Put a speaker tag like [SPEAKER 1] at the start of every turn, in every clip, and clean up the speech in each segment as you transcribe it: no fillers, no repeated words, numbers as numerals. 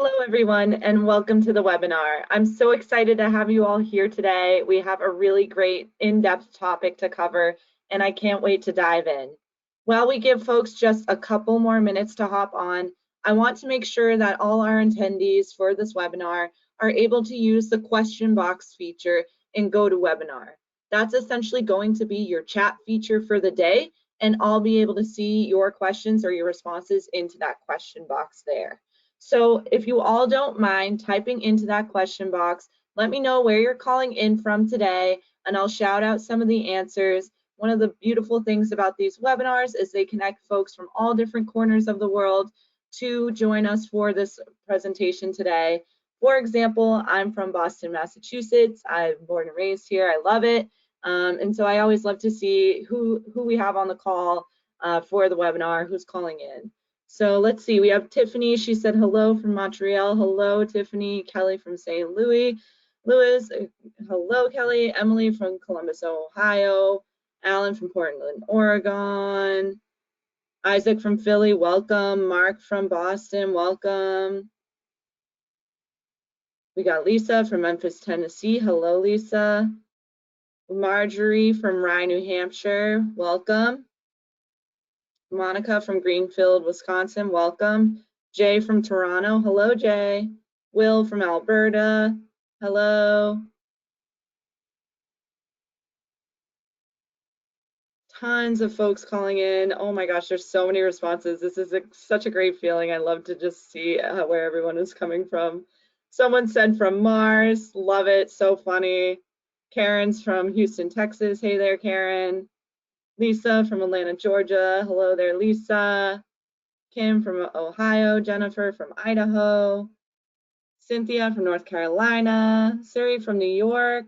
[SPEAKER 1] Hello, everyone, and welcome to the webinar. I'm so excited to have you all here today. We have a really great in-depth topic to cover, and I can't wait to dive in. While we give folks just a couple more minutes to hop on, I want to make sure that all our attendees for this webinar are able to use the question box feature in GoToWebinar. That's essentially going to be your chat feature for the day, and I'll be able to see your questions or your responses into that question box there. So if you all don't mind typing into that question box, let me know where you're calling in from today, and I'll shout out some of the answers. One of the beautiful things about these webinars is they connect folks from all different corners of the world to join us for this presentation today. For example, I'm from Boston, Massachusetts. I'm born and raised here. I love it. And so I always love to see who we have on the call for the webinar, who's calling in. So let's see, we have Tiffany. She said hello from Montreal. Hello, Tiffany. Kelly from St. Louis. Hello, Kelly. Emily from Columbus, Ohio. Alan from Portland, Oregon. Isaac from Philly, welcome. Mark from Boston, welcome. We got Lisa from Memphis, Tennessee. Hello, Lisa. Marjorie from Rye, New Hampshire, welcome. Monica from Greenfield, Wisconsin, welcome. Jay from Toronto, hello Jay. Will from Alberta, hello. Tons of folks calling in. Oh my gosh, there's so many responses. This is such a great feeling. I love to just see where everyone is coming from. Someone said from Mars, love it, so funny. Karen's from Houston, Texas. Hey there, Karen. Lisa from Atlanta, Georgia. Hello there, Lisa. Kim from Ohio. Jennifer from Idaho. Cynthia from North Carolina. Siri from New York.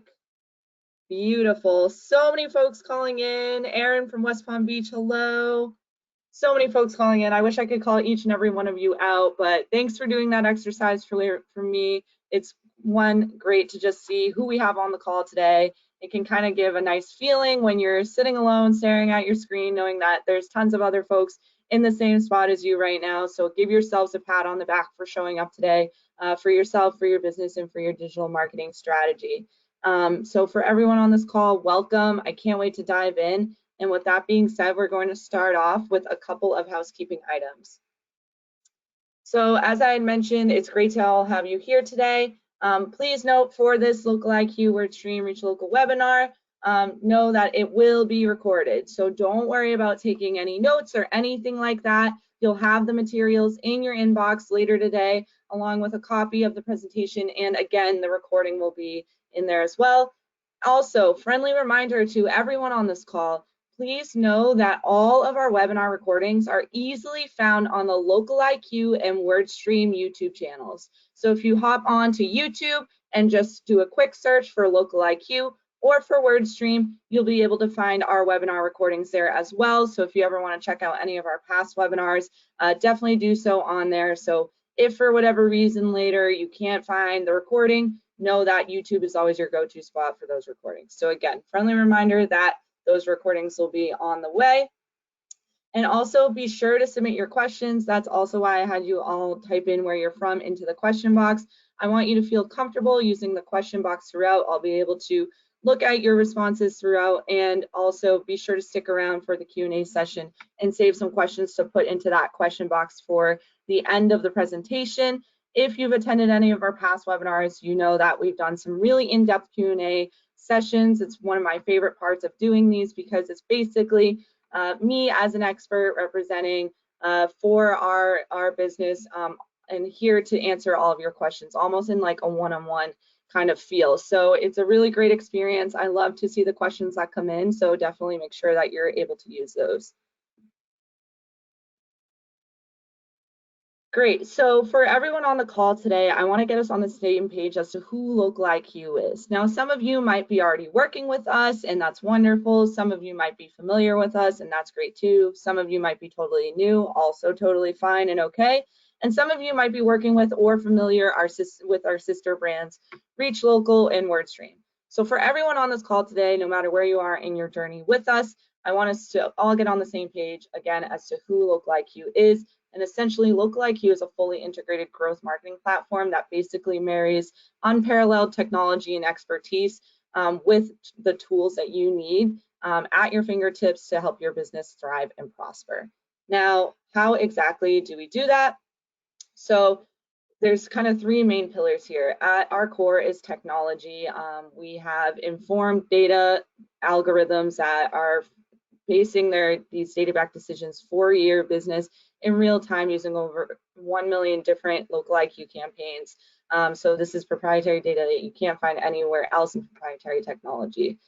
[SPEAKER 1] Beautiful. So many folks calling in. Erin from West Palm Beach. Hello. So many folks calling in. I wish I could call each and every one of you out, but thanks for doing that exercise for me. It's great to just see who we have on the call today. It can kind of give a nice feeling when you're sitting alone, staring at your screen, knowing that there's tons of other folks in the same spot as you right now. So give yourselves a pat on the back for showing up today for yourself, for your business, and for your digital marketing strategy. So for everyone on this call, welcome. I can't wait to dive in. And with that being said, we're going to start off with a couple of housekeeping items. So as I had mentioned, it's great to all have you here today. Please note for this Local IQ WordStream Reach Local webinar, know that it will be recorded. So don't worry about taking any notes or anything like that. You'll have the materials in your inbox later today, along with a copy of the presentation. And again, the recording will be in there as well. Also, friendly reminder to everyone on this call, please know that all of our webinar recordings are easily found on the Local IQ and WordStream YouTube channels. So if you hop on to YouTube and just do a quick search for Local IQ or for WordStream, you'll be able to find our webinar recordings there as well. So if you ever want to check out any of our past webinars, definitely do so on there. So if for whatever reason later you can't find the recording, know that YouTube is always your go-to spot for those recordings. So again, friendly reminder that those recordings will be on the way. And also be sure to submit your questions. That's also why I had you all type in where you're from into the question box. I want you to feel comfortable using the question box throughout. I'll be able to look at your responses throughout, and also be sure to stick around for the Q&A session and save some questions to put into that question box for the end of the presentation. If you've attended any of our past webinars, you know that we've done some really in-depth Q&A sessions. It's one of my favorite parts of doing these because it's basically me as an expert representing for our business and here to answer all of your questions, almost in like a one-on-one kind of feel. So it's a really great experience. I love to see the questions that come in, so definitely make sure that you're able to use those. Great. So for everyone on the call today, I want to get us on the same page as to who Local IQ is. Now, some of you might be already working with us, and that's wonderful. Some of you might be familiar with us, and that's great too. Some of you might be totally new, also totally fine and okay. And some of you might be working with or familiar with our sister brands, Reach Local and WordStream. So for everyone on this call today, no matter where you are in your journey with us, I want us to all get on the same page again as to who LocalIQ is. And essentially, LocalIQ is a fully integrated growth marketing platform that basically marries unparalleled technology and expertise with the tools that you need at your fingertips to help your business thrive and prosper. Now, how exactly do we do that? So there's kind of three main pillars here. At our core is technology. We have informed data algorithms that are basing these data-backed decisions for your business in real time using over 1 million different LocalIQ campaigns. So this is proprietary data that you can't find anywhere else in proprietary technology.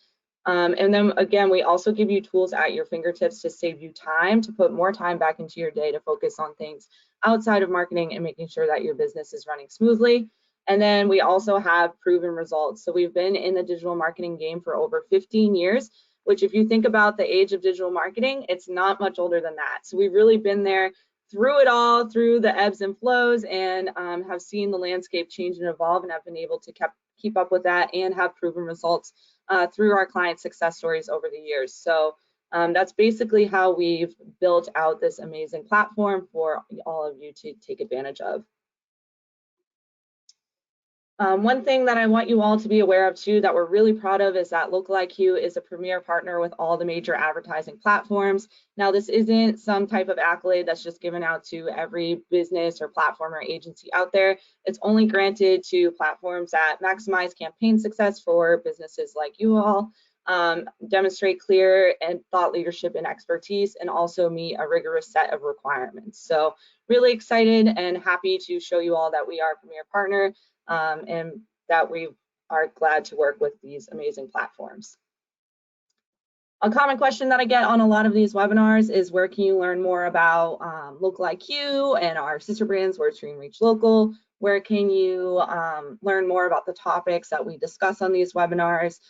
[SPEAKER 1] And then again, we also give you tools at your fingertips to save you time, to put more time back into your day to focus on things outside of marketing and making sure that your business is running smoothly. And then we also have proven results. So we've been in the digital marketing game for over 15 years, which if you think about the age of digital marketing, it's not much older than that. So we've really been there through it all, through the ebbs and flows, and have seen the landscape change and evolve, and have been able to keep up with that and have proven results through our client success stories over the years. So that's basically how we've built out this amazing platform for all of you to take advantage of. One thing that I want you all to be aware of too that we're really proud of is that LocalIQ is a premier partner with all the major advertising platforms. Now, this isn't some type of accolade that's just given out to every business or platform or agency out there. It's only granted to platforms that maximize campaign success for businesses like you all, demonstrate clear and thought leadership and expertise, and also meet a rigorous set of requirements. So really excited and happy to show you all that we are a premier partner. And that we are glad to work with these amazing platforms. A common question that I get on a lot of these webinars is, where can you learn more about LocalIQ and our sister brands, WordStream, Reach Local? Where can you learn more about the topics that we discuss on these webinars?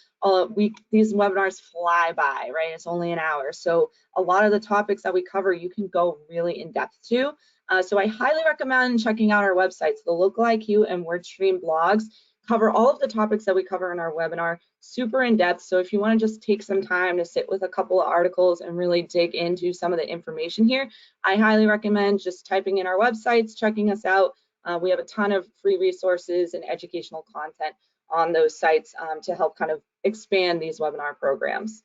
[SPEAKER 1] These webinars fly by, right? It's only an hour. So a lot of the topics that we cover, you can go really in depth to. So I highly recommend checking out our websites. The LocalIQ and WordStream blogs cover all of the topics that we cover in our webinar, super in depth. So if you want to just take some time to sit with a couple of articles and really dig into some of the information here, I highly recommend just typing in our websites, checking us out. We have a ton of free resources and educational content on those sites to help kind of expand these webinar programs.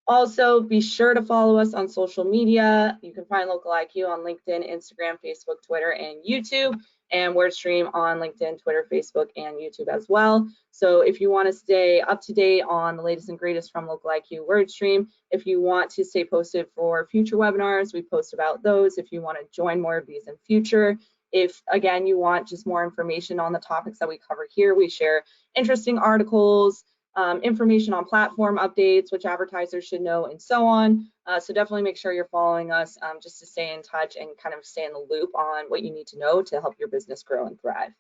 [SPEAKER 1] Also, be sure to follow us on social media. You can find LocalIQ on LinkedIn, Instagram, Facebook, Twitter, and YouTube, and WordStream on LinkedIn, Twitter, Facebook, and YouTube as well. So if you want to stay up to date on the latest and greatest from LocalIQ, WordStream, if you want to stay posted for future webinars, we post about those. If you want to join more of these in future, if again you want just more information on the topics that we cover here, we share interesting articles, information on platform updates, which advertisers should know, and so on. So definitely make sure you're following us just to stay in touch and kind of stay in the loop on what you need to know to help your business grow and thrive.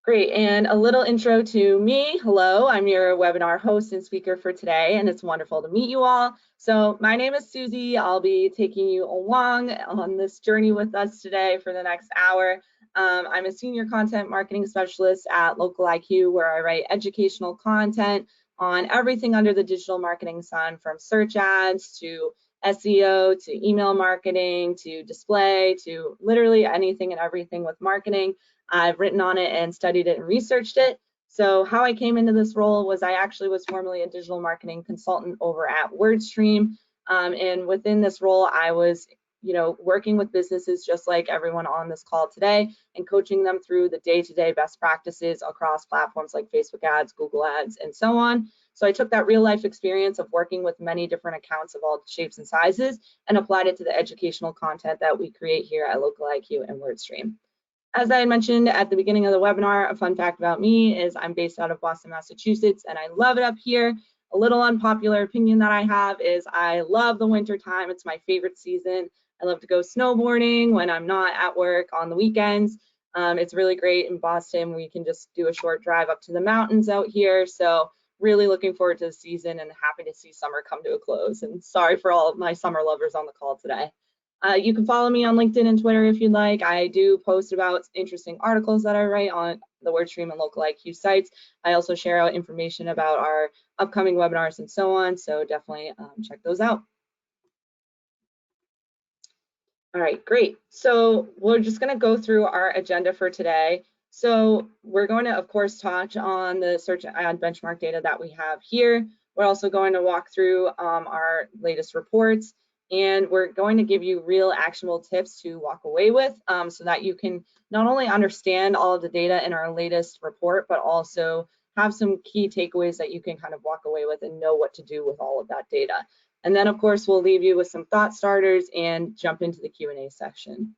[SPEAKER 1] Great, and a little intro to me. Hello, I'm your webinar host and speaker for today, and it's wonderful to meet you all. So my name is Susie. I'll be taking you along on this journey with us today for the next hour. I'm a senior content marketing specialist at LocalIQ, where I write educational content on everything under the digital marketing sun, from search ads to SEO to email marketing to display to literally anything and everything with marketing. I've written on it and studied it and researched it. So how I came into this role was I actually was formerly a digital marketing consultant over at WordStream. And within this role, I was working with businesses just like everyone on this call today and coaching them through the day-to-day best practices across platforms like Facebook ads, Google ads, and so on. So I took that real life experience of working with many different accounts of all shapes and sizes and applied it to the educational content that we create here at LocalIQ and WordStream. As I mentioned at the beginning of the webinar, a fun fact about me is I'm based out of Boston, Massachusetts, and I love it up here. A little unpopular opinion that I have is I love the winter time. It's my favorite season. I love to go snowboarding when I'm not at work on the weekends. It's really great in Boston. We can just do a short drive up to the mountains out here. So really looking forward to the season and happy to see summer come to a close. And sorry for all of my summer lovers on the call today. You can follow me on LinkedIn and Twitter if you'd like. I do post about interesting articles that I write on the WordStream and Local IQ sites. I also share out information about our upcoming webinars and so on, so definitely check those out. All right, great. So we're just going to go through our agenda for today. So we're going to, of course, touch on the search ad benchmark data that we have here. We're also going to walk through our latest reports, and we're going to give you real actionable tips to walk away with so that you can not only understand all of the data in our latest report, but also have some key takeaways that you can kind of walk away with and know what to do with all of that data. And then, of course, we'll leave you with some thought starters and jump into the Q&A section.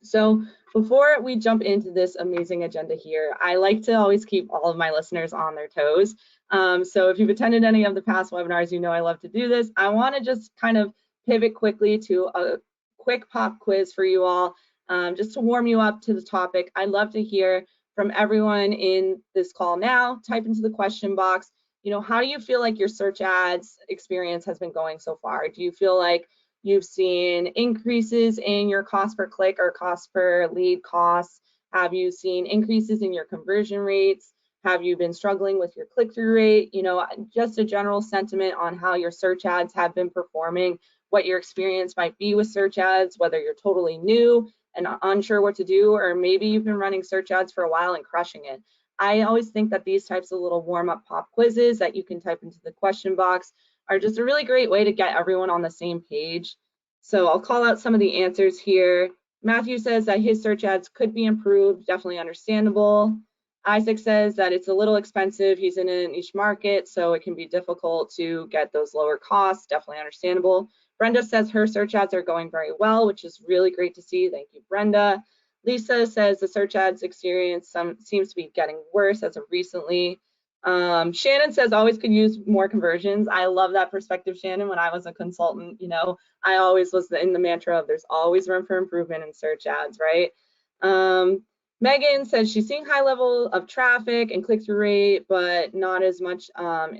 [SPEAKER 1] So before we jump into this amazing agenda here, I like to always keep all of my listeners on their toes. So if you've attended any of the past webinars, you know I love to do this. I want to just kind of pivot quickly to a quick pop quiz for you all, just to warm you up to the topic. I'd love to hear from everyone in this call now. Type into the question box. How do you feel like your search ads experience has been going so far? Do you feel like you've seen increases in your cost per click or cost per lead costs? Have you seen increases in your conversion rates? Have you been struggling with your click-through rate? Just a general sentiment on how your search ads have been performing, what your experience might be with search ads, whether you're totally new and unsure what to do, or maybe you've been running search ads for a while and crushing it. I always think that these types of little warm-up pop quizzes that you can type into the question box are just a really great way to get everyone on the same page. So I'll call out some of the answers here. Matthew says that his search ads could be improved, definitely understandable. Isaac says that it's a little expensive. He's in a niche market, so it can be difficult to get those lower costs, definitely understandable. Brenda says her search ads are going very well, which is really great to see. Thank you, Brenda. Lisa says the search ads experience seems to be getting worse as of recently. Shannon says always could use more conversions. I love that perspective, Shannon. When I was a consultant, I always was in the mantra of there's always room for improvement in search ads, right? Megan says she's seeing high level of traffic and click-through rate, but not as much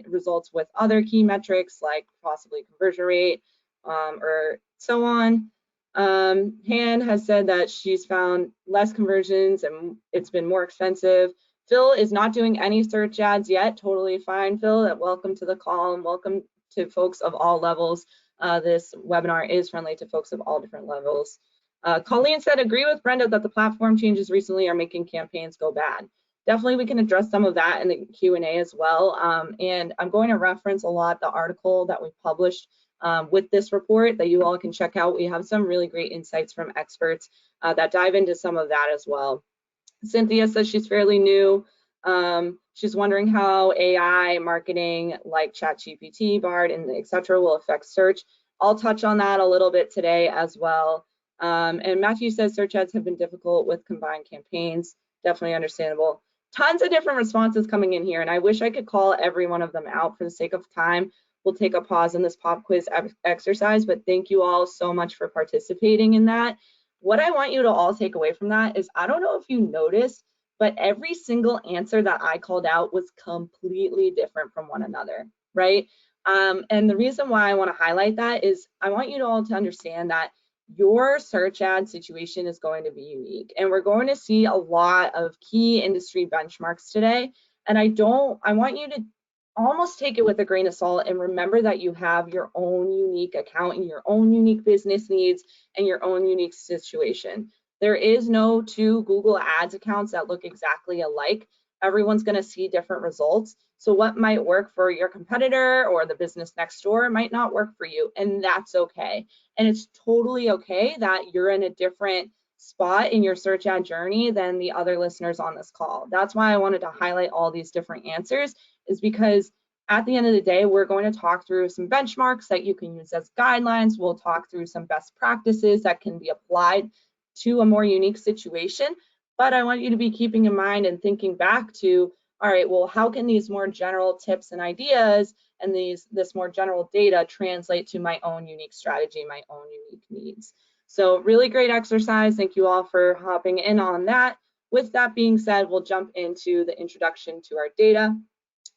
[SPEAKER 1] results with other key metrics like possibly conversion rate or so on. Han has said that she's found less conversions and it's been more expensive. Phil is not doing any search ads yet. Totally fine, Phil. Welcome to the call and welcome to folks of all levels. This webinar is friendly to folks of all different levels. Colleen said, agree with Brenda that the platform changes recently are making campaigns go bad. Definitely we can address some of that in the Q&A as well. And I'm going to reference a lot the article that we published with this report that you all can check out. We have some really great insights from experts that dive into some of that as well. Cynthia says she's fairly new. She's wondering how AI marketing like ChatGPT, Bard, and etc. will affect search. I'll touch on that a little bit today as well. And Matthew says search ads have been difficult with combined campaigns. Definitely understandable. Tons of different responses coming in here, and I wish I could call every one of them out. For the sake of time, we'll take a pause in this pop quiz exercise, but thank you all so much for participating in that. What I want you to all take away from that is, I don't know if you noticed, but every single answer that I called out was completely different from one another, right? And the reason why I want to highlight that is I want you all to understand that your search ad situation is going to be unique, and we're going to see a lot of key industry benchmarks today. And I want you to almost take it with a grain of salt and remember that you have your own unique account and your own unique business needs and your own unique situation. There is no two Google Ads accounts that look exactly alike. Everyone's going to see different results. So what might work for your competitor or the business next door might not work for you, and that's okay. And it's totally okay that you're in a different spot in your search ad journey than the other listeners on this call. That's why I wanted to highlight all these different answers, is because at the end of the day, we're going to talk through some benchmarks that you can use as guidelines. We'll talk through some best practices that can be applied to a more unique situation. But I want you to be keeping in mind and thinking back to, all right, well, how can these more general tips and ideas and this more general data translate to my own unique strategy, my own unique needs? So really great exercise. Thank you all for hopping in on that. With that being said, we'll jump into the introduction to our data.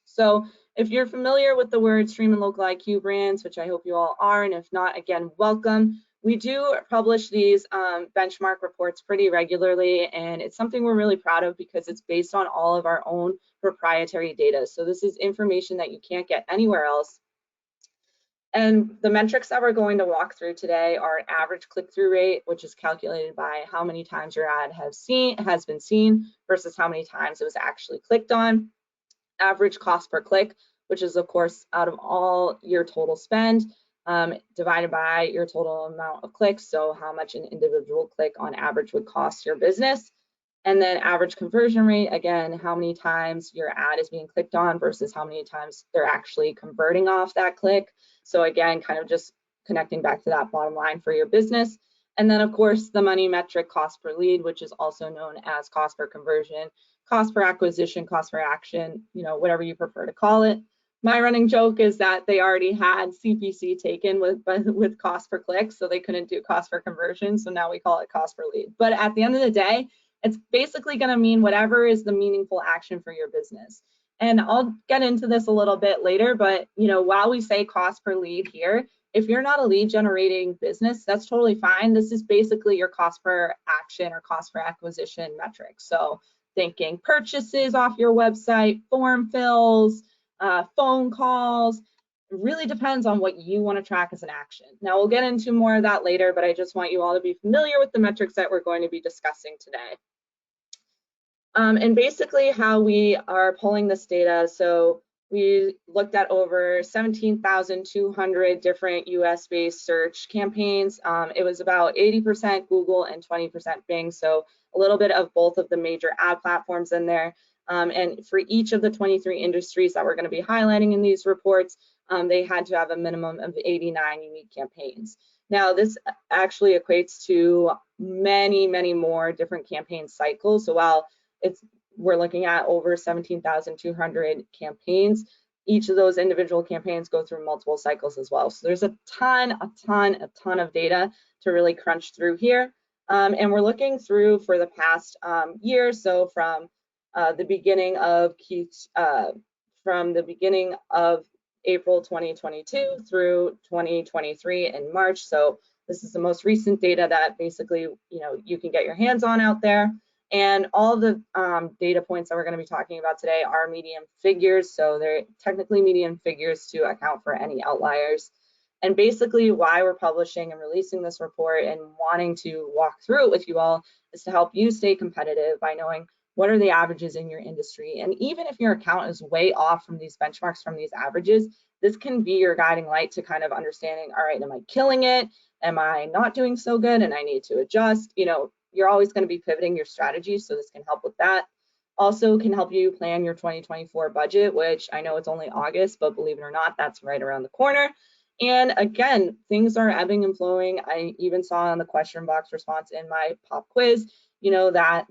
[SPEAKER 1] So if you're familiar with the WordStream and Local IQ brands, which I hope you all are, and if not, again, welcome. we do publish these benchmark reports pretty regularly, and it's something we're really proud of because it's based on all of our own proprietary data. So this is information that you can't get anywhere else. And the metrics that we're going to walk through today are average click-through rate, which is calculated by how many times your ad has been seen versus how many times it was actually clicked on. Average cost per click, which is of course out of all your total spend, divided by your total amount of clicks, so how much an individual click on average would cost your business. And then average conversion rate, again, how many times your ad is being clicked on versus how many times they're actually converting off that click. So again, kind of just connecting back to that bottom line for your business. And then of course, the money metric, cost per lead, which is also known as cost per conversion, cost per acquisition, cost per action, whatever you prefer to call it. My running joke is that they already had CPC taken with cost per click, so they couldn't do cost per conversion. So now we call it cost per lead. But at the end of the day, it's basically going to mean whatever is the meaningful action for your business. And I'll get into this a little bit later, but while we say cost per lead here, if you're not a lead generating business, that's totally fine. This is basically your cost per action or cost per acquisition metric. So thinking purchases off your website, form fills, phone calls. It really depends on what you want to track as an action. Now we'll get into more of that later, but I just want you all to be familiar with the metrics that we're going to be discussing today. And basically how we are pulling this data, so we looked at over 17,200 different US-based search campaigns. It was about 80% Google and 20% Bing, so a little bit of both of the major ad platforms in there. And for each of the 23 industries that we're going to be highlighting in these reports, they had to have a minimum of 89 unique campaigns. Now, this actually equates to many, many more different campaign cycles. So while we're looking at over 17,200 campaigns, each of those individual campaigns go through multiple cycles as well. So there's a ton of data to really crunch through here. And we're looking through for the past year, so from the beginning of April 2022 through 2023 in March. So this is the most recent data that basically you can get your hands on out there. And all the data points that we're going to be talking about today are median figures. So they're technically median figures to account for any outliers. And basically why we're publishing and releasing this report and wanting to walk through it with you all is to help you stay competitive by knowing what are the averages in your industry. And even if your account is way off from these benchmarks, from these averages, this can be your guiding light to kind of understanding, all right, am I killing it? Am I not doing so good and I need to adjust? You're always going to be pivoting your strategy, so this can help with that. Also can help you plan your 2024 budget, which I know it's only August, but believe it or not, that's right around the corner. And again, things are ebbing and flowing. I even saw on the question box response in my pop quiz, that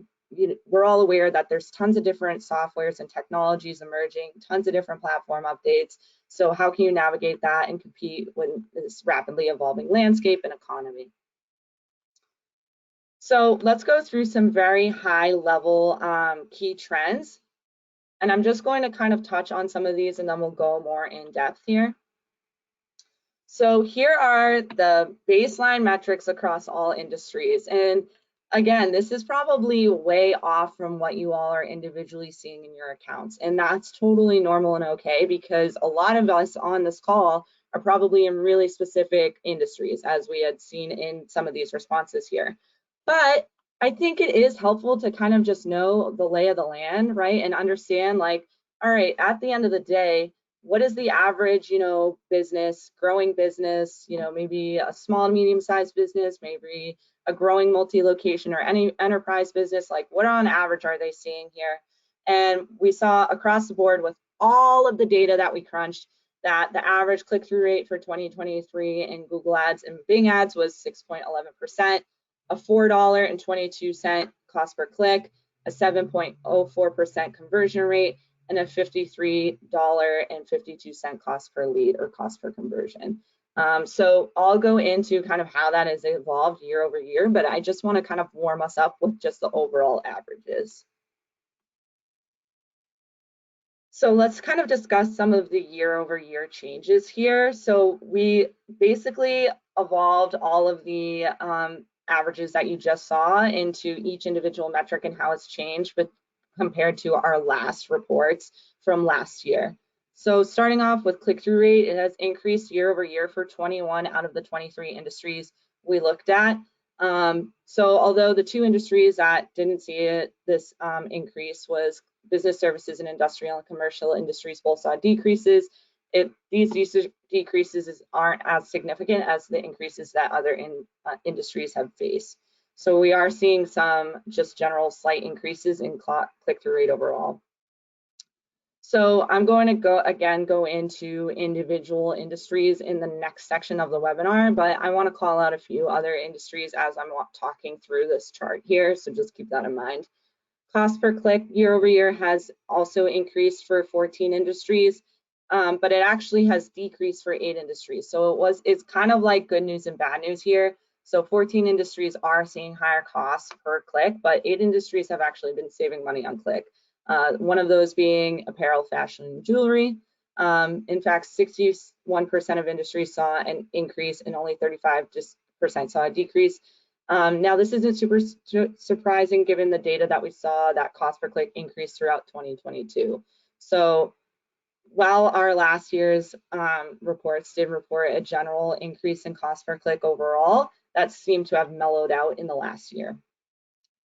[SPEAKER 1] we're all aware that there's tons of different softwares and technologies emerging, tons of different platform updates. So how can you navigate that and compete with this rapidly evolving landscape and economy? So let's go through some very high level key trends. And I'm just going to kind of touch on some of these and then we'll go more in depth here. So here are the baseline metrics across all industries. And again, this is probably way off from what you all are individually seeing in your accounts. And that's totally normal and okay, because a lot of us on this call are probably in really specific industries, as we had seen in some of these responses here. But I think it is helpful to kind of just know the lay of the land, right? And understand, like, all right, at the end of the day, what is the average, business, growing business, maybe a small, medium-sized business, maybe a growing multi-location or any enterprise business, like what on average are they seeing here? And we saw across the board with all of the data that we crunched that the average click-through rate for 2023 in Google Ads and Bing Ads was 6.11%, a $4.22 cost per click, a 7.04% conversion rate, and a $53.52 cost per lead or cost per conversion. So I'll go into kind of how that has evolved year over year, but I just want to kind of warm us up with just the overall averages. So let's kind of discuss some of the year over year changes here. So we basically evolved all of the averages that you just saw into each individual metric and how it's changed, but compared to our last reports from last year. So starting off with click-through rate, it has increased year over year for 21 out of the 23 industries we looked at. So although the two industries that didn't see this increase was business services and industrial and commercial industries both saw decreases. These decreases aren't as significant as the increases that other industries have faced. So we are seeing some just general slight increases in click-through rate overall. So I'm going to go into individual industries in the next section of the webinar, but I want to call out a few other industries as I'm talking through this chart here, so just keep that in mind. Cost per click year over year has also increased for 14 industries, but it actually has decreased for 8 industries. So it's kind of like good news and bad news here. So 14 industries are seeing higher costs per click, but 8 industries have actually been saving money on click. One of those being apparel, fashion, and jewelry. In fact, 61% of industries saw an increase and only 35% saw a decrease. Now, this isn't super surprising given the data that we saw that cost per click increased throughout 2022. So while our last year's reports did report a general increase in cost per click overall, that seemed to have mellowed out in the last year.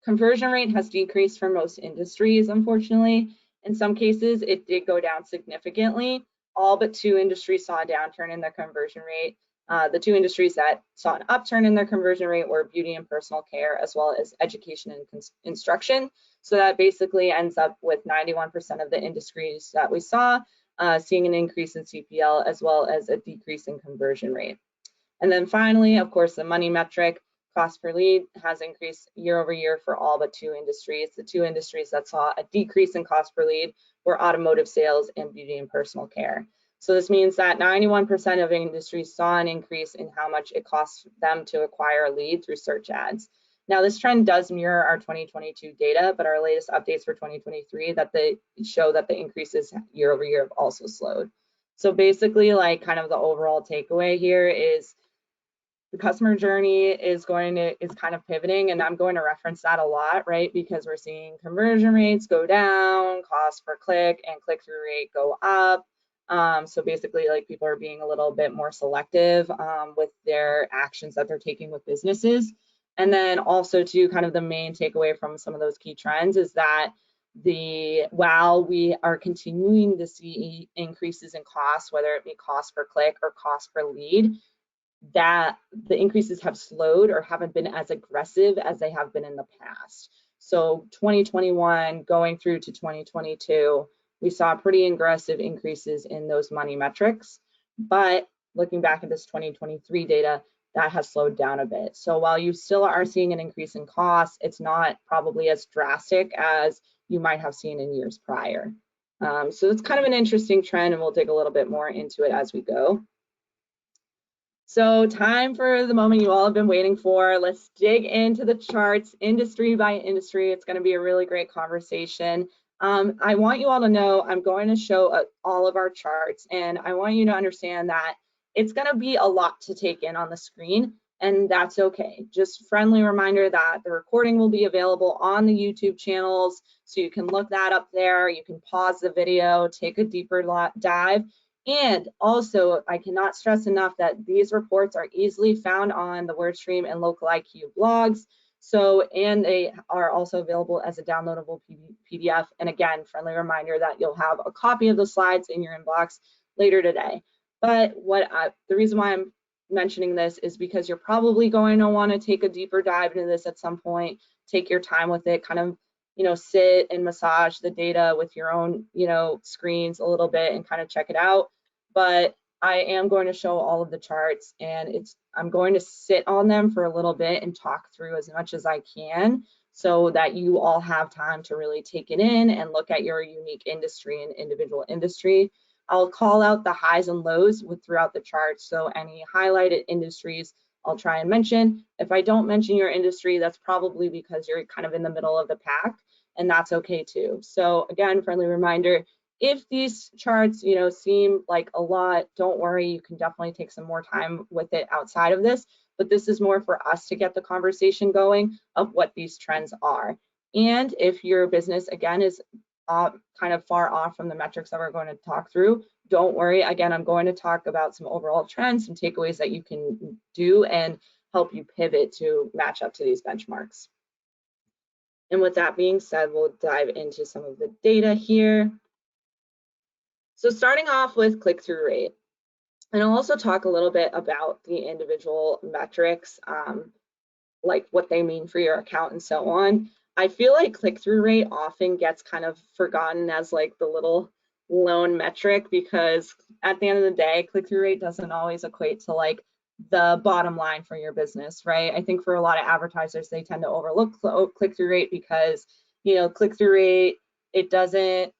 [SPEAKER 1] Conversion rate has decreased for most industries, unfortunately. In some cases, it did go down significantly. All but 2 industries saw a downturn in their conversion rate. The 2 industries that saw an upturn in their conversion rate were beauty and personal care, as well as education and instruction. So that basically ends up with 91% of the industries that we saw seeing an increase in CPL, as well as a decrease in conversion rate. And then finally, of course, the money metric. Cost per lead has increased year over year for all but 2 industries. The 2 industries that saw a decrease in cost per lead were automotive sales and beauty and personal care. So this means that 91% of industries saw an increase in how much it costs them to acquire a lead through search ads. Now, this trend does mirror our 2022 data, but our latest updates for 2023 that they show that the increases year over year have also slowed. So basically, like kind of the overall takeaway here is the customer journey is kind of pivoting, and I'm going to reference that a lot, right? Because we're seeing conversion rates go down, cost per click and click-through rate go up. So basically, like people are being a little bit more selective with their actions that they're taking with businesses. And then also too, kind of the main takeaway from some of those key trends is that while we are continuing to see increases in costs, whether it be cost per click or cost per lead, that the increases have slowed or haven't been as aggressive as they have been in the past. So 2021 going through to 2022, we saw pretty aggressive increases in those money metrics, but looking back at this 2023 data, that has slowed down a bit. So while you still are seeing an increase in costs, it's not probably as drastic as you might have seen in years prior. So it's kind of an interesting trend, and we'll dig a little bit more into it as we go. So time for the moment you all have been waiting for. Let's dig into the charts, industry by industry. It's going to be a really great conversation. I want you all to know I'm going to show all of our charts, and I want you to understand that it's going to be a lot to take in on the screen, and that's okay. Just friendly reminder that the recording will be available on the YouTube channels, so you can look that up there. You can pause the video, take a deeper dive. And also, I cannot stress enough that these reports are easily found on the WordStream and Local IQ blogs. So, and they are also available as a downloadable PDF. And again, friendly reminder that you'll have a copy of the slides in your inbox later today. But the reason why I'm mentioning this is because you're probably going to want to take a deeper dive into this at some point, take your time with it, kind of sit and massage the data with your own, screens a little bit and kind of check it out. But I am going to show all of the charts, and I'm going to sit on them for a little bit and talk through as much as I can so that you all have time to really take it in and look at your unique industry and individual industry. I'll call out the highs and lows throughout the chart. So any highlighted industries I'll try and mention. If I don't mention your industry, that's probably because you're kind of in the middle of the pack, and that's okay too. So again, friendly reminder, If these charts, seem like a lot, don't worry, you can definitely take some more time with it outside of this, but this is more for us to get the conversation going of what these trends are. And if your business, again, is kind of far off from the metrics that we're going to talk through, don't worry. Again, I'm going to talk about some overall trends, some takeaways that you can do and help you pivot to match up to these benchmarks. And with that being said, we'll dive into some of the data here. So starting off with click-through rate, and I'll also talk a little bit about the individual metrics, like what they mean for your account and so on. I feel like click-through rate often gets kind of forgotten as like the little lone metric, because at the end of the day, click-through rate doesn't always equate to like the bottom line for your business, right? I think for a lot of advertisers, they tend to overlook click-through rate because, click-through rate, it doesn't,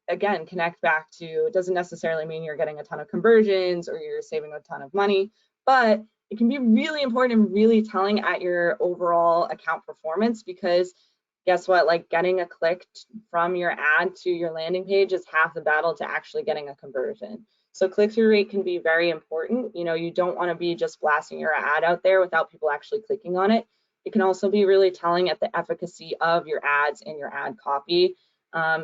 [SPEAKER 1] again, connect back to, it doesn't necessarily mean you're getting a ton of conversions or you're saving a ton of money, but it can be really important and really telling at your overall account performance, because guess what? Like getting a click from your ad to your landing page is half the battle to actually getting a conversion. So click-through rate can be very important. You don't want to be just blasting your ad out there without people actually clicking on it. It can also be really telling at the efficacy of your ads and your ad copy.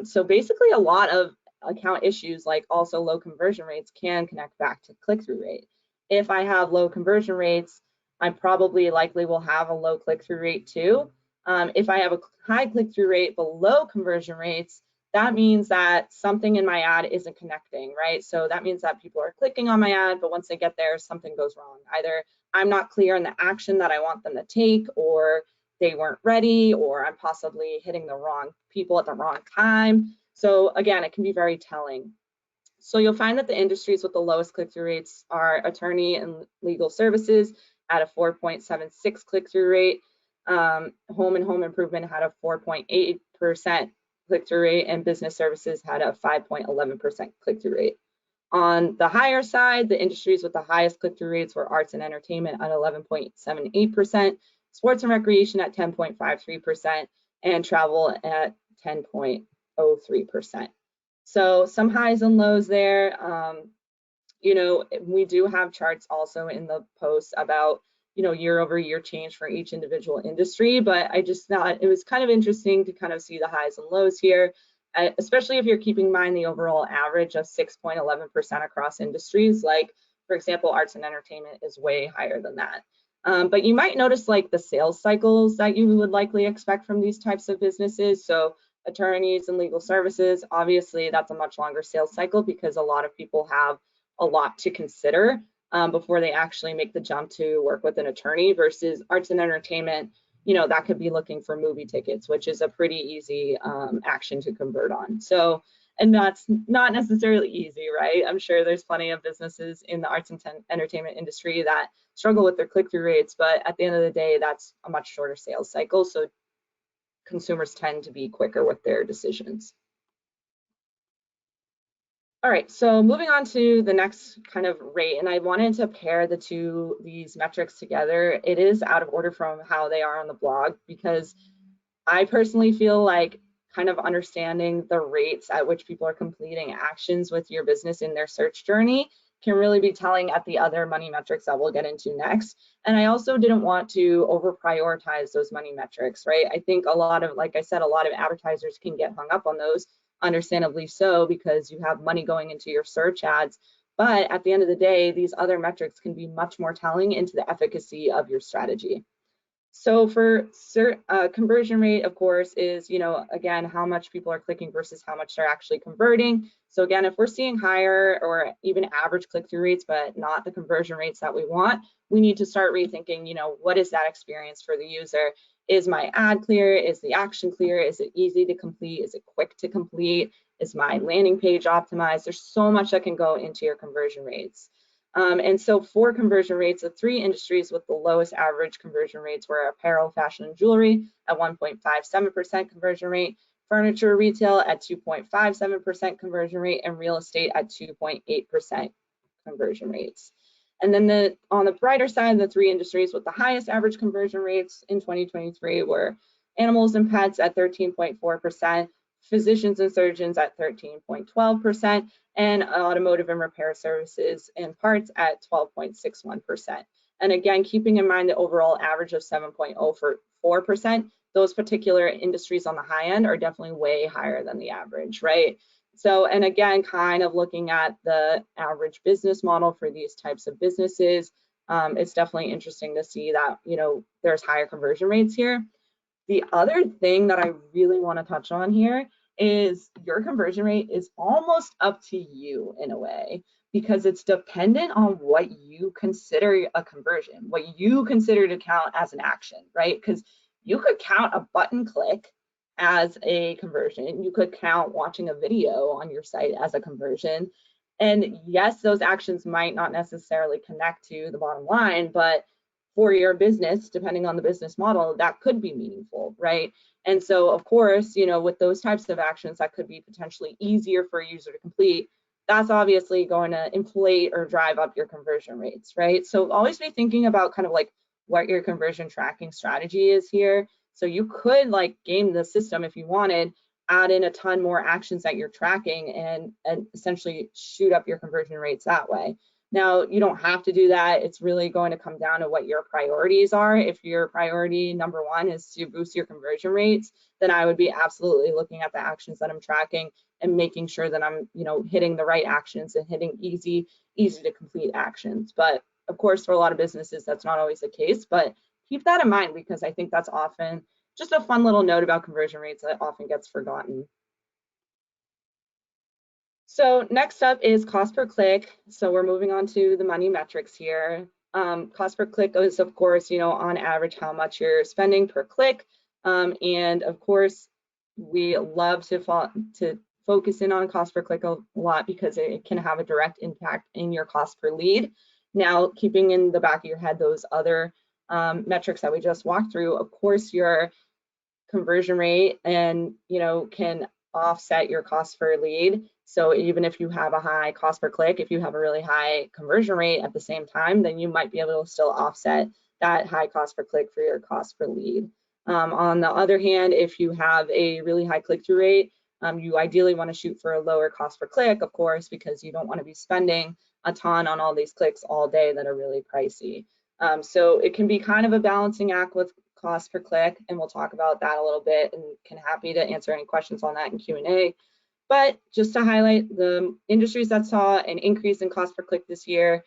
[SPEAKER 1] So basically a lot of account issues, like also low conversion rates, can connect back to click-through rate. If I have low conversion rates, I probably likely will have a low click-through rate too. If I have a high click-through rate but low conversion rates, that means that something in my ad isn't connecting, right? So that means that people are clicking on my ad, but once they get there, something goes wrong. Either I'm not clear in the action that I want them to take, or they weren't ready, or I'm possibly hitting the wrong people at the wrong time. So again, it can be very telling. So you'll find that the industries with the lowest click-through rates are attorney and legal services at a 4.76 click-through rate. Home and home improvement had a 4.8% click-through rate, and business services had a 5.11% click-through rate. On the higher side, the industries with the highest click-through rates were arts and entertainment at 11.78%, sports and recreation at 10.53%, and travel at 10.03%. So some highs and lows there. We do have charts also in the post about, year over year change for each individual industry, but I just thought it was kind of interesting to kind of see the highs and lows here, especially if you're keeping in mind the overall average of 6.11% across industries. Like, for example, arts and entertainment is way higher than that. But you might notice like the sales cycles that you would likely expect from these types of businesses. So attorneys and legal services, obviously that's a much longer sales cycle because a lot of people have a lot to consider before they actually make the jump to work with an attorney, versus arts and entertainment, that could be looking for movie tickets, which is a pretty easy action to convert on. So, and that's not necessarily easy, right? I'm sure there's plenty of businesses in the arts and entertainment industry that struggle with their click-through rates, but at the end of the day, that's a much shorter sales cycle. So consumers tend to be quicker with their decisions. All right, so moving on to the next kind of rate, and I wanted to pair these metrics together. It is out of order from how they are on the blog, because I personally feel like kind of understanding the rates at which people are completing actions with your business in their search journey can really be telling at the other money metrics that we'll get into next. And I also didn't want to over prioritize those money metrics, right? I think like I said, a lot of advertisers can get hung up on those, understandably so, because you have money going into your search ads. But at the end of the day, these other metrics can be much more telling into the efficacy of your strategy. So for conversion rate, of course, is, again, how much people are clicking versus how much they're actually converting. So again, if we're seeing higher or even average click-through rates, but not the conversion rates that we want, we need to start rethinking, what is that experience for the user? Is my ad clear? Is the action clear? Is it easy to complete? Is it quick to complete? Is my landing page optimized? There's so much that can go into your conversion rates. And so for conversion rates, the three industries with the lowest average conversion rates were apparel, fashion, and jewelry at 1.57% conversion rate, furniture retail at 2.57% conversion rate, and real estate at 2.8% conversion rates. And then on the brighter side, the three industries with the highest average conversion rates in 2023 were animals and pets at 13.4%, physicians and surgeons at 13.12%, and automotive and repair services and parts at 12.61%. And again, keeping in mind the overall average of 7.04%, those particular industries on the high end are definitely way higher than the average, right? So, and again, kind of looking at the average business model for these types of businesses, it's definitely interesting to see that, you know, there's higher conversion rates here. The other thing that I really want to touch on here is your conversion rate is almost up to you in a way, because it's dependent on what you consider a conversion, what you consider to count as an action, right? Because you could count a button click as a conversion. You could count watching a video on your site as a conversion. And yes, those actions might not necessarily connect to the bottom line, but for your business, depending on the business model, that could be meaningful, right? And so, of course, you know, with those types of actions that could be potentially easier for a user to complete, that's obviously going to inflate or drive up your conversion rates, right? So always be thinking about kind of like what your conversion tracking strategy is here. So you could like game the system if you wanted, add in a ton more actions that you're tracking and essentially shoot up your conversion rates that way. Now, you don't have to do that. It's really going to come down to what your priorities are. If your priority number one is to boost your conversion rates, then I would be absolutely looking at the actions that I'm tracking and making sure that I'm, you know, hitting the right actions and hitting easy to complete actions. But of course, for a lot of businesses, that's not always the case, but keep that in mind, because I think that's often just a fun little note about conversion rates that often gets forgotten. So next up is cost per click. So we're moving on to the money metrics here. Cost per click is, of course, you know, on average, how much you're spending per click. And of course, we love to focus in on cost per click a lot because it can have a direct impact in your cost per lead. Now, keeping in the back of your head those other metrics that we just walked through, of course, your conversion rate and, you know, can offset your cost per lead. So even if you have a high cost per click, if you have a really high conversion rate at the same time, then you might be able to still offset that high cost per click for your cost per lead. On the other hand, if you have a really high click-through rate, you ideally want to shoot for a lower cost per click, of course, because you don't want to be spending a ton on all these clicks all day that are really pricey. So it can be kind of a balancing act with cost per click, and we'll talk about that a little bit, and can happy to answer any questions on that in Q&A. But just to highlight the industries that saw an increase in cost per click this year,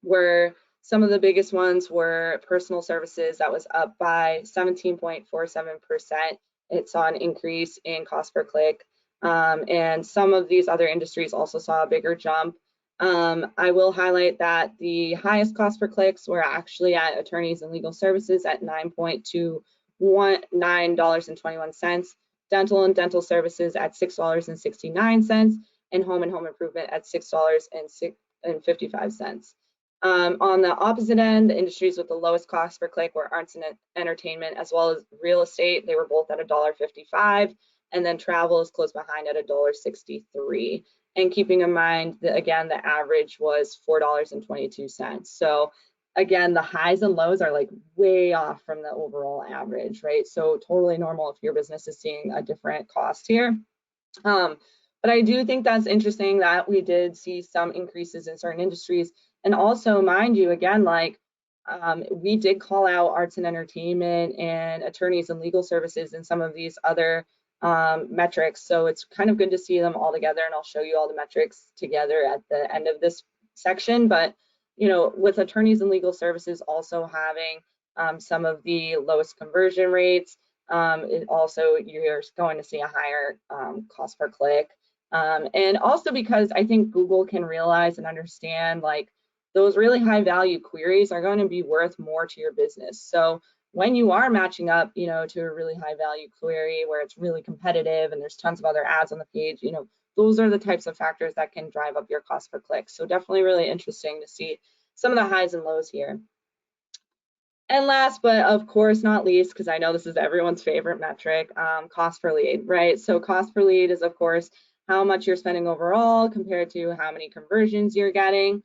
[SPEAKER 1] were some of the biggest ones were personal services. That was up by 17.47%. It saw an increase in cost per click. And some of these other industries also saw a bigger jump. I will highlight that the highest cost per clicks were actually at attorneys and legal services at $9.21, dental and dental services at $6.69, and home improvement at $6.55. On the opposite end, the industries with the lowest cost per click were arts and entertainment, as well as real estate. They were both at $1.55, and then travel is close behind at $1.63. And keeping in mind that, again, the average was $4.22. So again, the highs and lows are like way off from the overall average, right? So totally normal if your business is seeing a different cost here. But I do think that's interesting that we did see some increases in certain industries. And also, mind you, again, like we did call out arts and entertainment and attorneys and legal services and some of these other metrics. So it's kind of good to see them all together, and I'll show you all the metrics together at the end of this section. But, you know, with attorneys and legal services also having some of the lowest conversion rates, it also, you're going to see a higher cost per click. And also because I think Google can realize and understand like those really high value queries are going to be worth more to your business. So when you are matching up, you know, to a really high value query where it's really competitive and there's tons of other ads on the page, you know, those are the types of factors that can drive up your cost per click. So definitely really interesting to see some of the highs and lows here. And last, but of course not least, because I know this is everyone's favorite metric, cost per lead, right? So cost per lead is, of course, how much you're spending overall compared to how many conversions you're getting.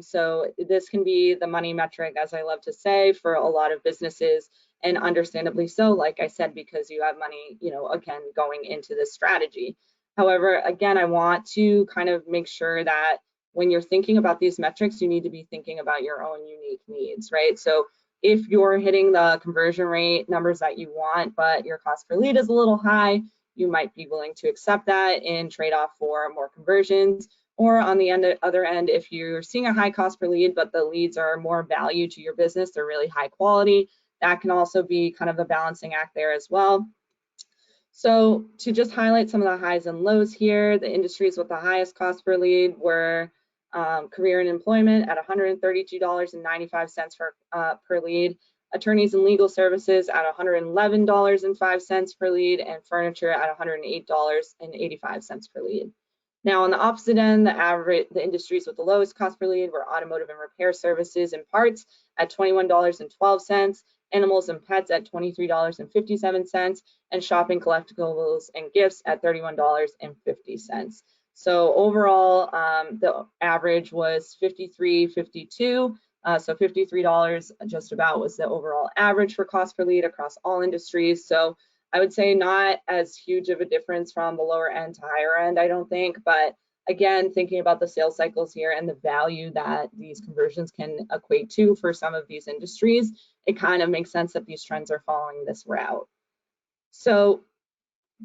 [SPEAKER 1] So this can be the money metric, as I love to say, for a lot of businesses, and understandably so, like I said, because you have money, again, going into this strategy. However, again, I want to kind of make sure that when you're thinking about these metrics, you need to be thinking about your own unique needs, right? So if you're hitting the conversion rate numbers that you want, but your cost per lead is a little high, you might be willing to accept that in trade-off for more conversions. Or on the other end, if you're seeing a high cost per lead, but the leads are more value to your business, they're really high quality, that can also be kind of a balancing act there as well. So to just highlight some of the highs and lows here, the industries with the highest cost per lead were career and employment at $132.95 per lead, attorneys and legal services at $111.05 per lead, and furniture at $108.85 per lead. Now, on the opposite end, the industries with the lowest cost per lead were automotive and repair services and parts at $21.12, animals and pets at $23.57, and shopping, collectibles, and gifts at $31.50. So overall, the average was $53.52. So $53 just about was the overall average for cost per lead across all industries. So I would say not as huge of a difference from the lower end to higher end, I don't think. But again, thinking about the sales cycles here and the value that these conversions can equate to for some of these industries, it kind of makes sense that these trends are following this route. So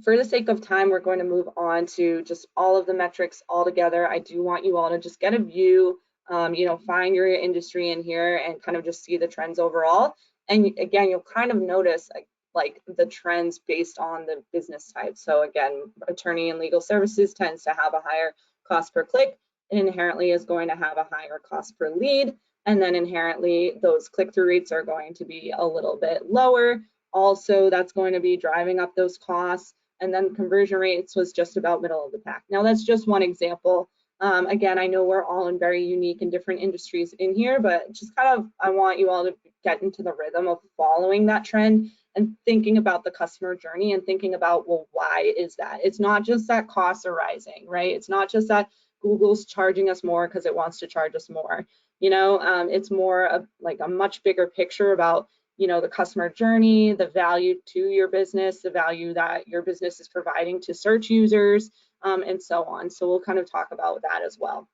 [SPEAKER 1] for the sake of time, we're going to move on to just all of the metrics all together. I do want you all to just get a view, find your industry in here and kind of just see the trends overall. And again, you'll kind of notice like the trends based on the business type. So again, attorney and legal services tends to have a higher cost per click and inherently is going to have a higher cost per lead. And then inherently those click-through rates are going to be a little bit lower. Also, that's going to be driving up those costs. And then conversion rates was just about middle of the pack. Now that's just one example. Again, I know we're all in very unique and different industries in here, but just kind of, I want you all to get into the rhythm of following that trend and thinking about the customer journey and thinking about, well, why is that? It's not just that costs are rising, right? It's not just that Google's charging us more because it wants to charge us more. It's more of like a much bigger picture about the customer journey, the value to your business, the value that your business is providing to search users, and so on. So we'll kind of talk about that as well.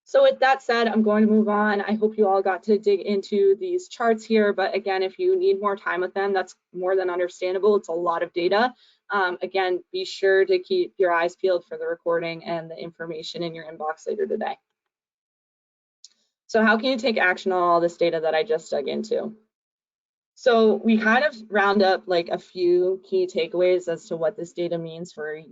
[SPEAKER 1] So with that said, I'm going to move on. I hope you all got to dig into these charts here, but again, if you need more time with them, that's more than understandable. It's a lot of data. Again, be sure to keep your eyes peeled for the recording and the information in your inbox later today. So how can you take action on all this data that I just dug into? So we kind of round up like a few key takeaways as to what this data means for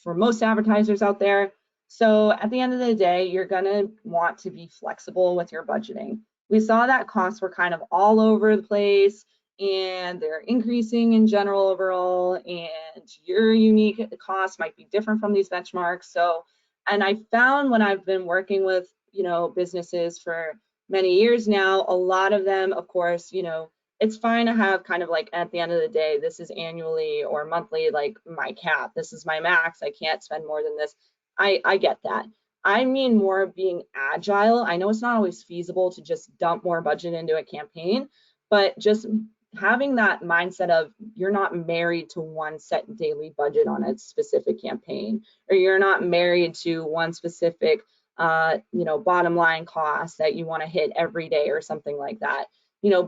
[SPEAKER 1] most advertisers out there. So at the end of the day, you're gonna want to be flexible with your budgeting. We saw that costs were kind of all over the place and they're increasing in general overall, and your unique costs might be different from these benchmarks. So, and I found when I've been working with, businesses for many years now, a lot of them, of course, it's fine to have kind of like at the end of the day, this is annually or monthly, like my cap, this is my max, I can't spend more than this. I get that. I mean more being agile. I know it's not always feasible to just dump more budget into a campaign, but just having that mindset of you're not married to one set daily budget on a specific campaign, or you're not married to one specific bottom line cost that you want to hit every day or something like that.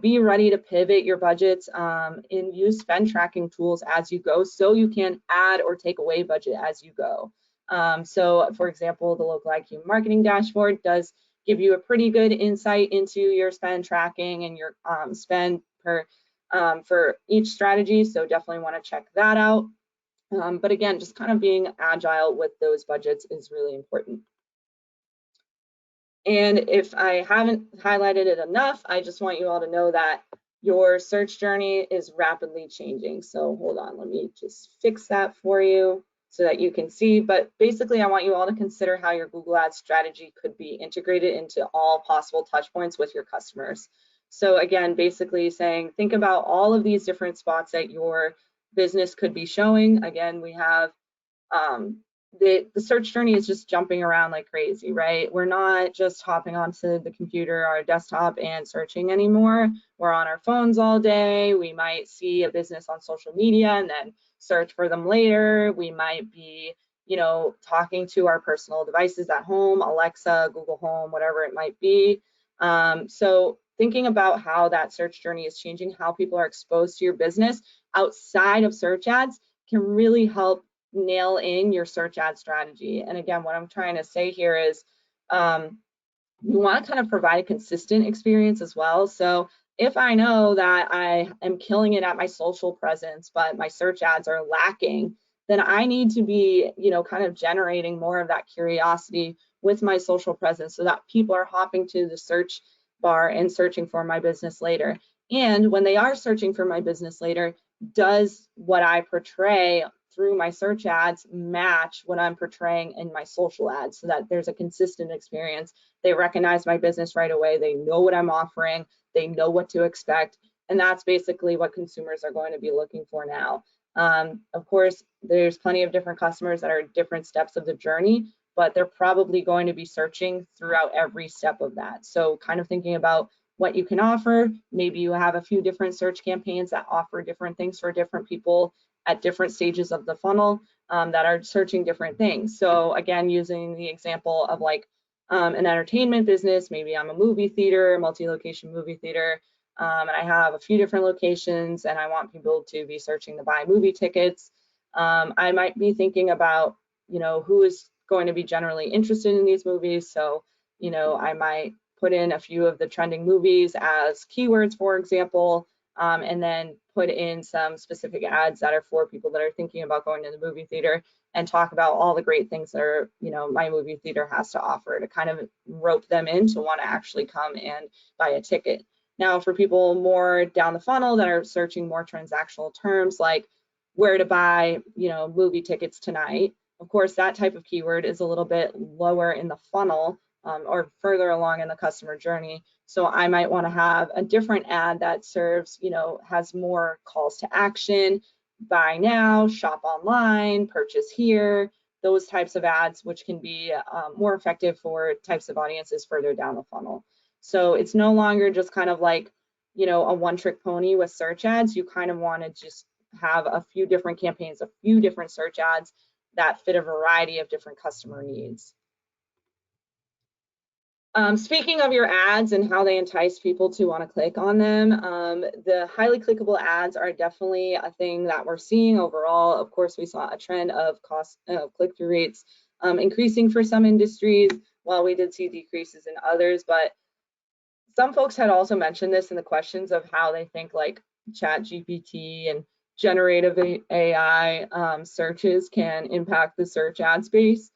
[SPEAKER 1] Be ready to pivot your budgets and use spend tracking tools as you go so you can add or take away budget as you go. So for example, the local IQ marketing dashboard does give you a pretty good insight into your spend tracking and your spend per for each strategy. So definitely want to check that out. But again, just kind of being agile with those budgets is really important. And if I haven't highlighted it enough, I just want you all to know that your search journey is rapidly changing. So hold on, let me just fix that for you so that you can see. But basically, I want you all to consider how your Google Ads strategy could be integrated into all possible touch points with your customers. So again, basically saying, think about all of these different spots that your business could be showing. Again, we have the search journey is just jumping around like crazy, right? We're not just hopping onto the computer or desktop and searching anymore. We're on our phones all day. We might see a business on social media and then search for them later. We might be, talking to our personal devices at home, Alexa, Google Home, whatever it might be. So thinking about how that search journey is changing, how people are exposed to your business outside of search ads can really help nail in your search ad strategy. And again, what I'm trying to say here is you want to kind of provide a consistent experience as well. So if I know that I am killing it at my social presence, but my search ads are lacking, then I need to be, kind of generating more of that curiosity with my social presence so that people are hopping to the search bar and searching for my business later. And when they are searching for my business later, does what I portray through my search ads match what I'm portraying in my social ads so that there's a consistent experience? They recognize my business right away. They know what I'm offering. They know what to expect. And that's basically what consumers are going to be looking for now. Of course, there's plenty of different customers that are at different steps of the journey, but they're probably going to be searching throughout every step of that. So kind of thinking about what you can offer. Maybe you have a few different search campaigns that offer different things for different people at different stages of the funnel that are searching different things. So again, using the example of like an entertainment business, maybe I'm a movie theater, multi-location movie theater, and I have a few different locations and I want people to be searching to buy movie tickets. I might be thinking about, who is going to be generally interested in these movies. So, I might put in a few of the trending movies as keywords, for example, and then put in some specific ads that are for people that are thinking about going to the movie theater and talk about all the great things that are, my movie theater has to offer to kind of rope them in to want to actually come and buy a ticket. Now, for people more down the funnel that are searching more transactional terms like where to buy, movie tickets tonight, of course, that type of keyword is a little bit lower in the funnel or further along in the customer journey. So I might want to have a different ad that serves, has more calls to action, buy now, shop online, purchase here, those types of ads, which can be more effective for types of audiences further down the funnel. So it's no longer just kind of like, a one-trick pony with search ads. You kind of want to just have a few different campaigns, a few different search ads that fit a variety of different customer needs. Speaking of your ads and how they entice people to want to click on them, the highly clickable ads are definitely a thing that we're seeing overall. Of course, we saw a trend of click-through rates increasing for some industries, while we did see decreases in others. But some folks had also mentioned this in the questions of how they think like Chat GPT and generative AI searches can impact the search ad space.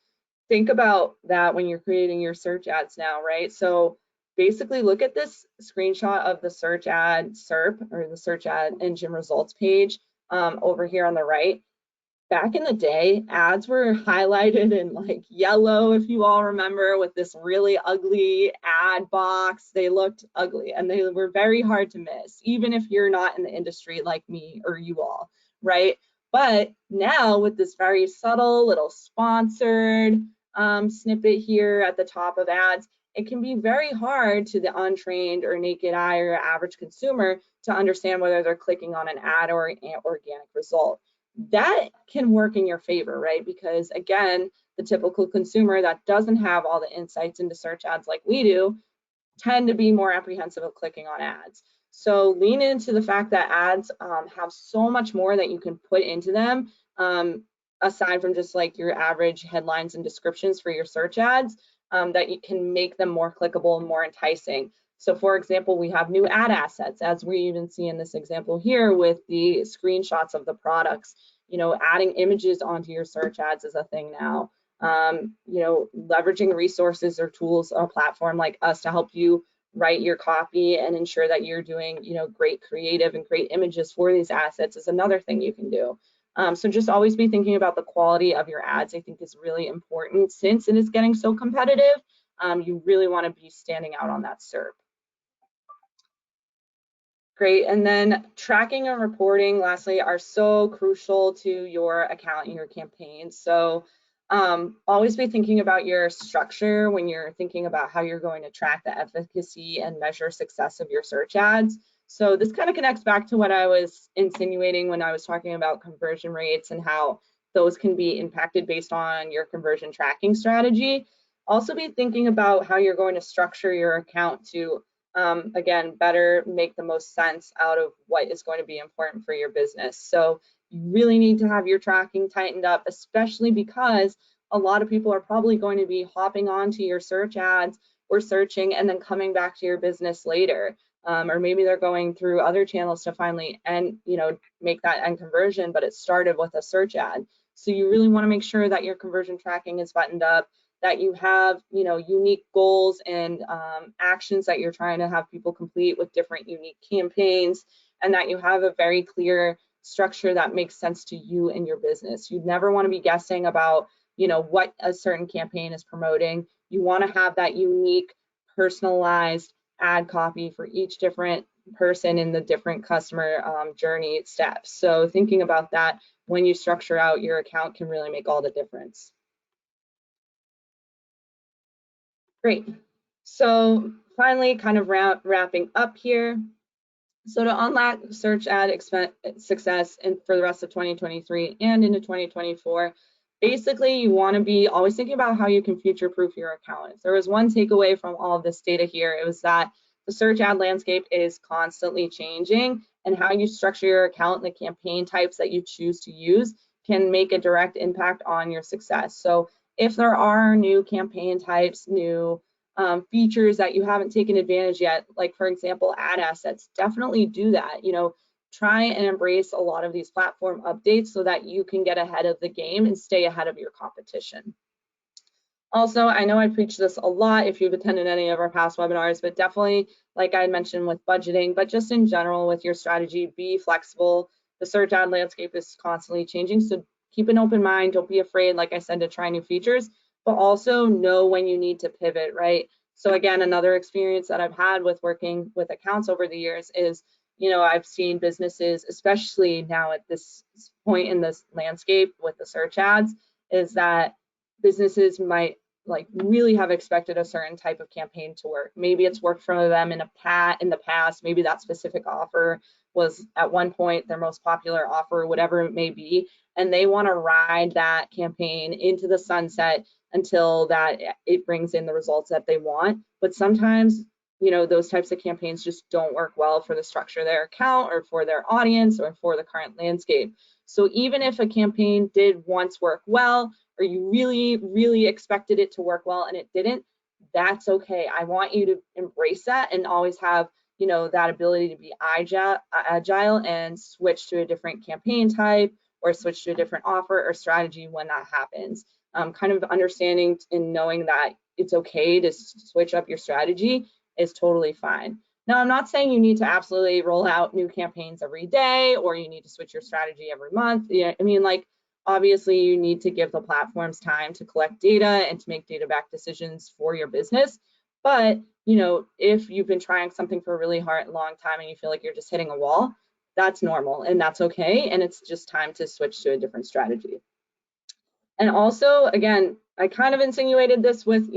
[SPEAKER 1] Think about that when you're creating your search ads now, right? So basically look at this screenshot of the search ad SERP or the search ad engine results page over here on the right. Back in the day, ads were highlighted in like yellow, if you all remember, with this really ugly ad box. They looked ugly and they were very hard to miss, even if you're not in the industry like me or you all, right? But now with this very subtle little sponsored snippet here at the top of ads, it can be very hard to the untrained or naked eye or average consumer to understand whether they're clicking on an ad or an organic result. That can work in your favor, right? Because again, the typical consumer that doesn't have all the insights into search ads like we do tend to be more apprehensive of clicking on ads. So lean into the fact that ads have so much more that you can put into them, aside from just like your average headlines and descriptions for your search ads, that you can make them more clickable and more enticing. So for example, we have new ad assets, as we even see in this example here with the screenshots of the products. Adding images onto your search ads is a thing now. Leveraging resources or tools on a platform like us to help you write your copy and ensure that you're doing, great creative and great images for these assets is another thing you can do. So just always be thinking about the quality of your ads. I think is really important since it is getting so competitive. You really want to be standing out on that SERP. Great, and then tracking and reporting, lastly, are so crucial to your account and your campaign. So Always be thinking about your structure when you're thinking about how you're going to track the efficacy and measure success of your search ads. So this kind of connects back to what I was insinuating when I was talking about conversion rates and how those can be impacted based on your conversion tracking strategy. Also be thinking about how you're going to structure your account to, again, better make the most sense out of what is going to be important for your business. So you really need to have your tracking tightened up, especially because a lot of people are probably going to be hopping onto your search ads or searching and then coming back to your business later. Or maybe they're going through other channels to finally make that end conversion, but it started with a search ad. So you really want to make sure that your conversion tracking is buttoned up, that you have unique goals and actions that you're trying to have people complete with different unique campaigns, and that you have a very clear structure that makes sense to you and your business. You never want to be guessing about what a certain campaign is promoting. You want to have that unique personalized ad copy for each different person in the different customer journey steps. So thinking about that when you structure out your account can really make all the difference. Great. So finally, kind of wrapping up here. So to unlock search ad success and for the rest of 2023 and into 2024, basically you want to be always thinking about how you can future-proof your account. If there was one takeaway from all of this data here, it was that the search ad landscape is constantly changing, and how you structure your account and the campaign types that you choose to use can make a direct impact on your success. So if there are new campaign types, new features that you haven't taken advantage yet, like for example, ad assets, definitely do that. Try and embrace a lot of these platform updates so that you can get ahead of the game and stay ahead of your competition. Also, I know I preach this a lot if you've attended any of our past webinars, but definitely, like I mentioned with budgeting, but just in general with your strategy, be flexible. The search ad landscape is constantly changing, so keep an open mind. Don't be afraid, like I said, to try new features, but also know when you need to pivot, right? So again, another experience that I've had with working with accounts over the years is, I've seen businesses, especially now at this point in this landscape with the search ads, is that businesses might really have expected a certain type of campaign to work. Maybe it's worked for them in the past. Maybe that specific offer was at one point their most popular offer, whatever it may be, and they want to ride that campaign into the sunset until that it brings in the results that they want. But sometimes, those types of campaigns just don't work well for the structure of their account or for their audience or for the current landscape. So even if a campaign did once work well, or you really, really expected it to work well and it didn't, that's okay. I want you to embrace that and always have, that ability to be agile and switch to a different campaign type or switch to a different offer or strategy when that happens. Kind of understanding and knowing that it's okay to switch up your strategy is totally fine. Now, I'm not saying you need to absolutely roll out new campaigns every day or you need to switch your strategy every month. Obviously, you need to give the platforms time to collect data and to make data-backed decisions for your business. But, if you've been trying something for a really long time and you feel like you're just hitting a wall, that's normal and that's okay. And it's just time to switch to a different strategy. And also, again, I kind of insinuated this with,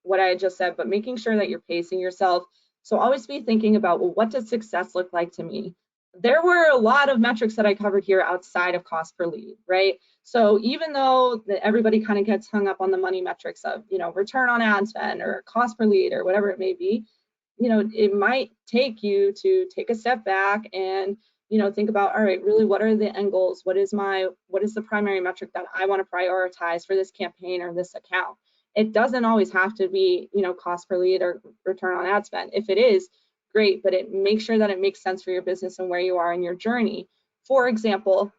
[SPEAKER 1] what I just said, but making sure that you're pacing yourself. So always be thinking about, well, what does success look like to me? There were a lot of metrics that I covered here outside of cost per lead, right? So even though everybody kind of gets hung up on the money metrics of, return on ad spend or cost per lead or whatever it may be, it might take you to take a step back and think about, all right, really, what are the end goals? What is the primary metric that I want to prioritize for this campaign or this account? It doesn't always have to be, cost per lead or return on ad spend. If it is, great, but make sure that it makes sense for your business and where you are in your journey. For example,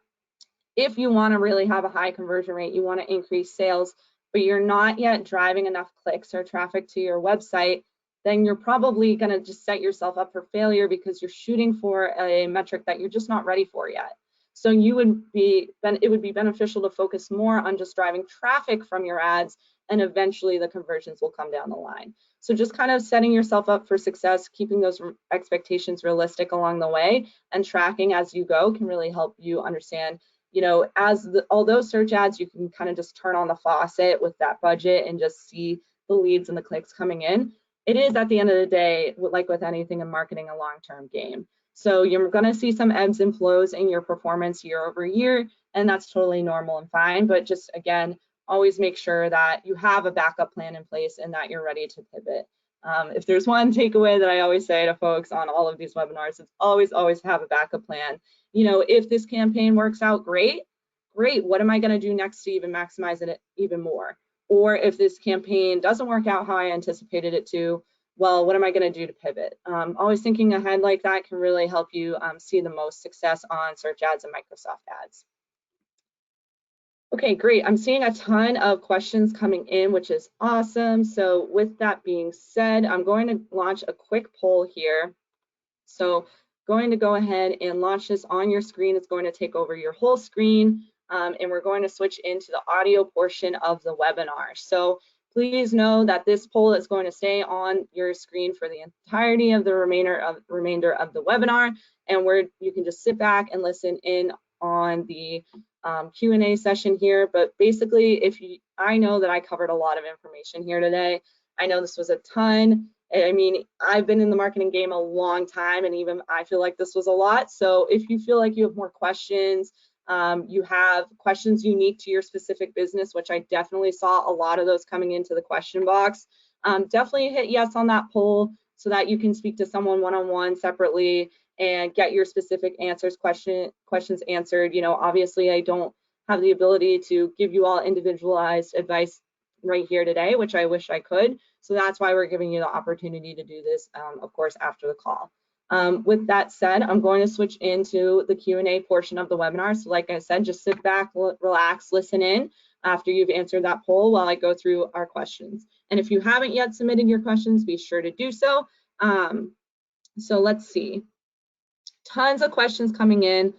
[SPEAKER 1] if you want to really have a high conversion rate, you want to increase sales, but you're not yet driving enough clicks or traffic to your website, then you're probably going to just set yourself up for failure because you're shooting for a metric that you're just not ready for yet. So it would be beneficial to focus more on just driving traffic from your ads, and eventually the conversions will come down the line. So just kind of setting yourself up for success, keeping those expectations realistic along the way, and tracking as you go can really help you understand although search ads, you can kind of just turn on the faucet with that budget and just see the leads and the clicks coming in. It is, at the end of the day, like with anything in marketing, a long-term game. So you're going to see some ebbs and flows in your performance year over year, and that's totally normal and fine. But just, again, always make sure that you have a backup plan in place and that you're ready to pivot. If there's one takeaway that I always say to folks on all of these webinars, it's always have a backup plan. If this campaign works out, great. What am I going to do next to even maximize it even more? Or if this campaign doesn't work out how I anticipated it to, well, what am I going to do to pivot? Always thinking ahead like that can really help you see the most success on search ads and Microsoft ads. Okay, great. I'm seeing a ton of questions coming in, which is awesome. So with that being said, I'm going to launch a quick poll here. So going to go ahead and launch this on your screen. It's going to take over your whole screen, and we're going to switch into the audio portion of the webinar. So please know that this poll is going to stay on your screen for the entirety of the remainder of the webinar, and you can just sit back and listen in on the Q&A session here. But basically, I know that I covered a lot of information here today. I know this was a ton. I mean, I've been in the marketing game a long time, and even I feel like this was a lot. So if you feel like you have more questions, you have questions unique to your specific business, which I definitely saw a lot of those coming into the question box, definitely hit yes on that poll so that you can speak to someone one-on-one separately and get your specific questions answered. Obviously I don't have the ability to give you all individualized advice right here today, which I wish I could. So that's why we're giving you the opportunity to do this, of course, after the call. With that said, I'm going to switch into the Q&A portion of the webinar. So like I said, just sit back, relax, listen in after you've answered that poll while I go through our questions. And if you haven't yet submitted your questions, be sure to do so. So let's see. Tons of questions coming in.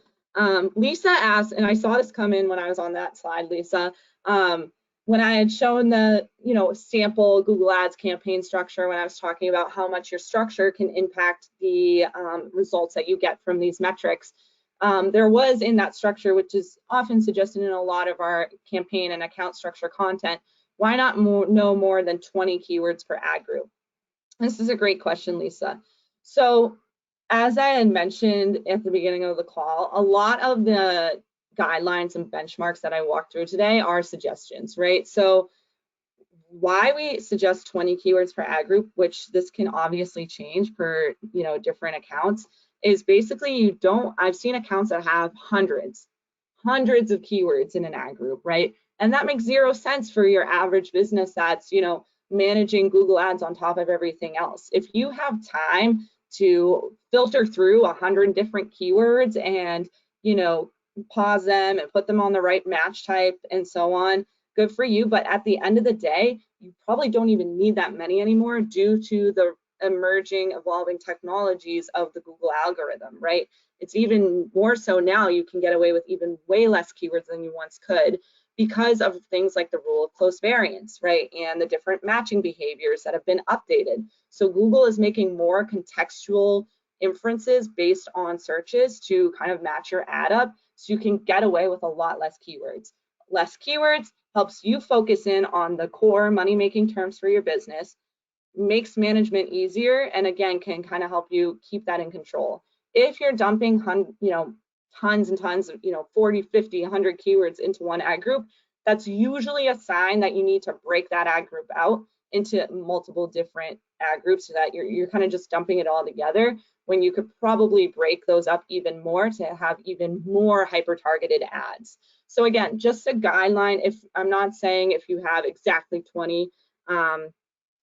[SPEAKER 1] Lisa asked, and I saw this come in when I was on that slide, Lisa, when I had shown the sample Google Ads campaign structure, when I was talking about how much your structure can impact the results that you get from these metrics. There was in that structure, which is often suggested in a lot of our campaign and account structure content, why not know more than 20 keywords per ad group? This is a great question, Lisa. So as I had mentioned at the beginning of the call, a lot of the guidelines and benchmarks that I walked through today are suggestions, right? So why we suggest 20 keywords per ad group, which this can obviously change per different accounts, is basically I've seen accounts that have hundreds of keywords in an ad group, right? And that makes zero sense for your average business that's managing Google Ads on top of everything else. If you have time to filter through 100 different keywords and pause them and put them on the right match type and so on, good for you. But at the end of the day, you probably don't even need that many anymore due to the evolving technologies of the Google algorithm, right? It's even more so now. You can get away with even way less keywords than you once could because of things like the rule of close variance, right? And the different matching behaviors that have been updated. So Google is making more contextual inferences based on searches to kind of match your ad up, so you can get away with a lot less keywords. Less keywords helps you focus in on the core money-making terms for your business, makes management easier, and again, can kind of help you keep that in control. If you're dumping tons and tons of 40, 50, 100 keywords into one ad group, that's usually a sign that you need to break that ad group out into multiple different ad groups so that you're kind of just dumping it all together, when you could probably break those up even more to have even more hyper-targeted ads. So again, just a guideline. If I'm not saying if you have exactly 20,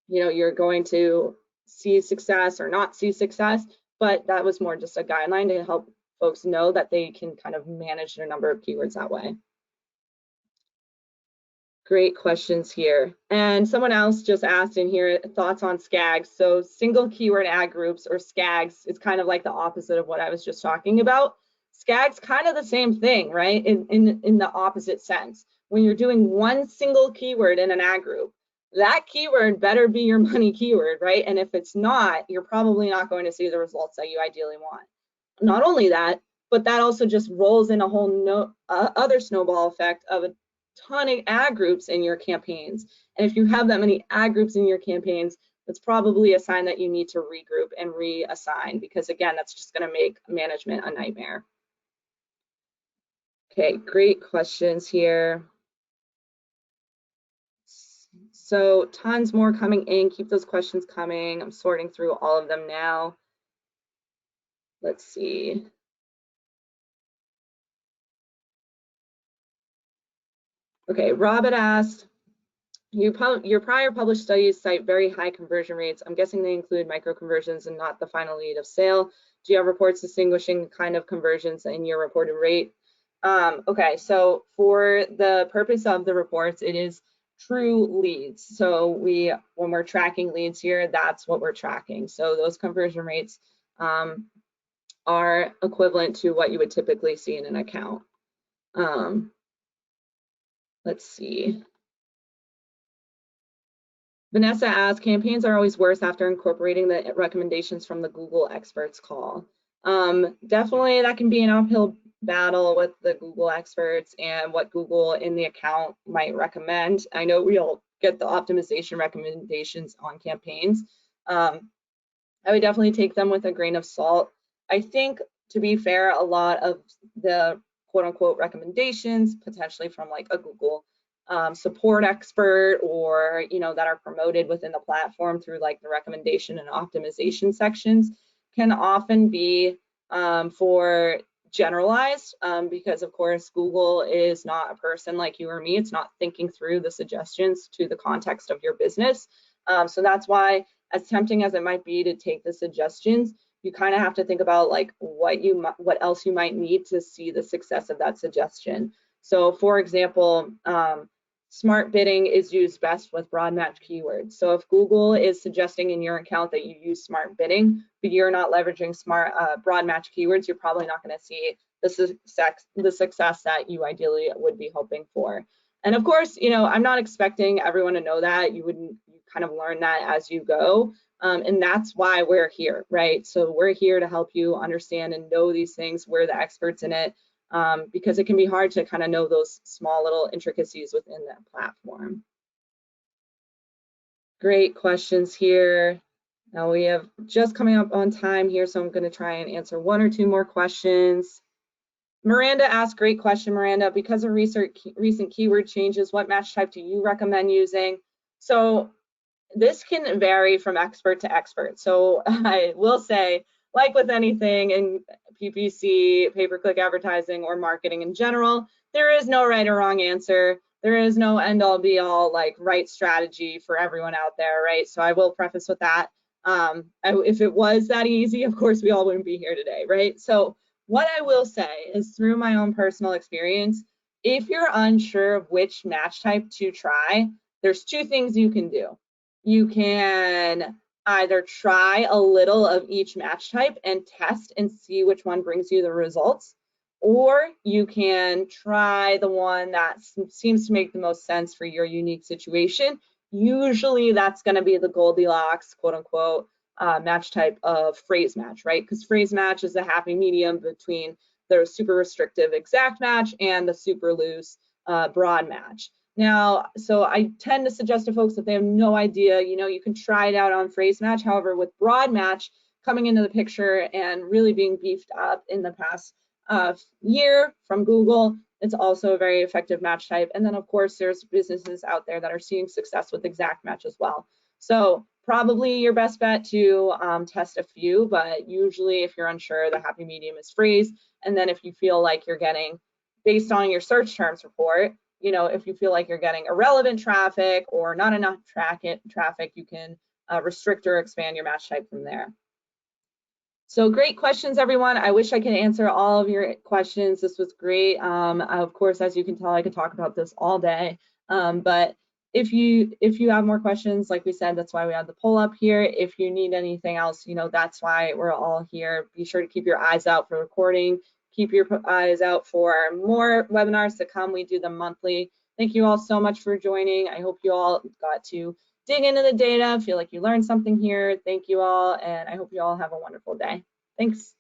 [SPEAKER 1] you're going to see success or not see success, but that was more just a guideline to help folks know that they can kind of manage their number of keywords that way. Great questions here. And someone else just asked in here, thoughts on SCAGs. So single keyword ad groups, or SCAGs, is kind of like the opposite of what I was just talking about. SCAGs kind of the same thing, right? In the opposite sense. When you're doing one single keyword in an ad group, that keyword better be your money keyword, right? And if it's not, you're probably not going to see the results that you ideally want. Not only that, but that also just rolls in a whole other snowball effect of a ton of ad groups in your campaigns. And if you have that many ad groups in your campaigns, that's probably a sign that you need to regroup and reassign, because again, that's just going to make management a nightmare. Okay, great questions here. So tons more coming in. Keep those questions coming. I'm sorting through all of them now. Let's see. Okay, Rob had asked, your prior published studies cite very high conversion rates. I'm guessing they include micro conversions and not the final lead of sale. Do you have reports distinguishing the kind of conversions in your reported rate? Okay, so for the purpose of the reports, it is true leads. So when we're tracking leads here, that's what we're tracking. So those conversion rates are equivalent to what you would typically see in an account. Let's see. Vanessa asks, campaigns are always worse after incorporating the recommendations from the Google experts call. Definitely that can be an uphill battle with the Google experts and what Google in the account might recommend. I know we all get the optimization recommendations on campaigns. I would definitely take them with a grain of salt. I think, to be fair, a lot of the quote unquote recommendations, potentially from like a Google support expert, or that are promoted within the platform through like the recommendation and optimization sections, can often be for generalized, because of course Google is not a person like you or me. It's not thinking through the suggestions to the context of your business. So that's why, as tempting as it might be to take the suggestions, you kind of have to think about like what else you might need to see the success of that suggestion. So for example, smart bidding is used best with broad match keywords. So if Google is suggesting in your account that you use smart bidding, but you're not leveraging smart broad match keywords, you're probably not going to see the success that you ideally would be hoping for. And of course, I'm not expecting everyone to know that. You kind of learn that as you go. And that's why we're here, right? So we're here to help you understand and know these things. We're the experts in it. Because it can be hard to kind of know those small little intricacies within that platform. Great questions here. Now we have just coming up on time here, so I'm going to try and answer one or two more questions. Miranda asked, great question, Miranda. Because of recent keyword changes, what match type do you recommend using? So this can vary from expert to expert. So I will say, like with anything in PPC, pay-per-click advertising, or marketing in general, there is no right or wrong answer. There is no end-all be-all like right strategy for everyone out there, right? So I will preface with that. If it was that easy, of course we all wouldn't be here today, right? So what I will say is, through my own personal experience, if you're unsure of which match type to try, there's two things you can do. You can either try a little of each match type and test and see which one brings you the results, or you can try the one that seems to make the most sense for your unique situation. Usually that's going to be the Goldilocks, quote unquote, match type of phrase match, right? Because phrase match is a happy medium between the super restrictive exact match and the super loose broad match. Now, so I tend to suggest to folks that they have no idea, you can try it out on phrase match. However, with broad match coming into the picture and really being beefed up in the past year from Google, it's also a very effective match type. And then of course, there's businesses out there that are seeing success with exact match as well. So probably your best bet to test a few, but usually if you're unsure, the happy medium is phrase. And then if you feel like you're getting, based on your search terms report, if you feel like you're getting irrelevant traffic or not enough traffic, you can restrict or expand your match type from there. So great questions, everyone. I wish I could answer all of your questions. This was great. Of course, as you can tell, I could talk about this all day. But if you have more questions, like we said, that's why we have the poll up here. If you need anything else, that's why we're all here. Be sure to keep your eyes out for recording. Keep your eyes out for more webinars to come. We do them monthly. Thank you all so much for joining. I hope you all got to dig into the data, feel like you learned something here. Thank you all, and I hope you all have a wonderful day. Thanks.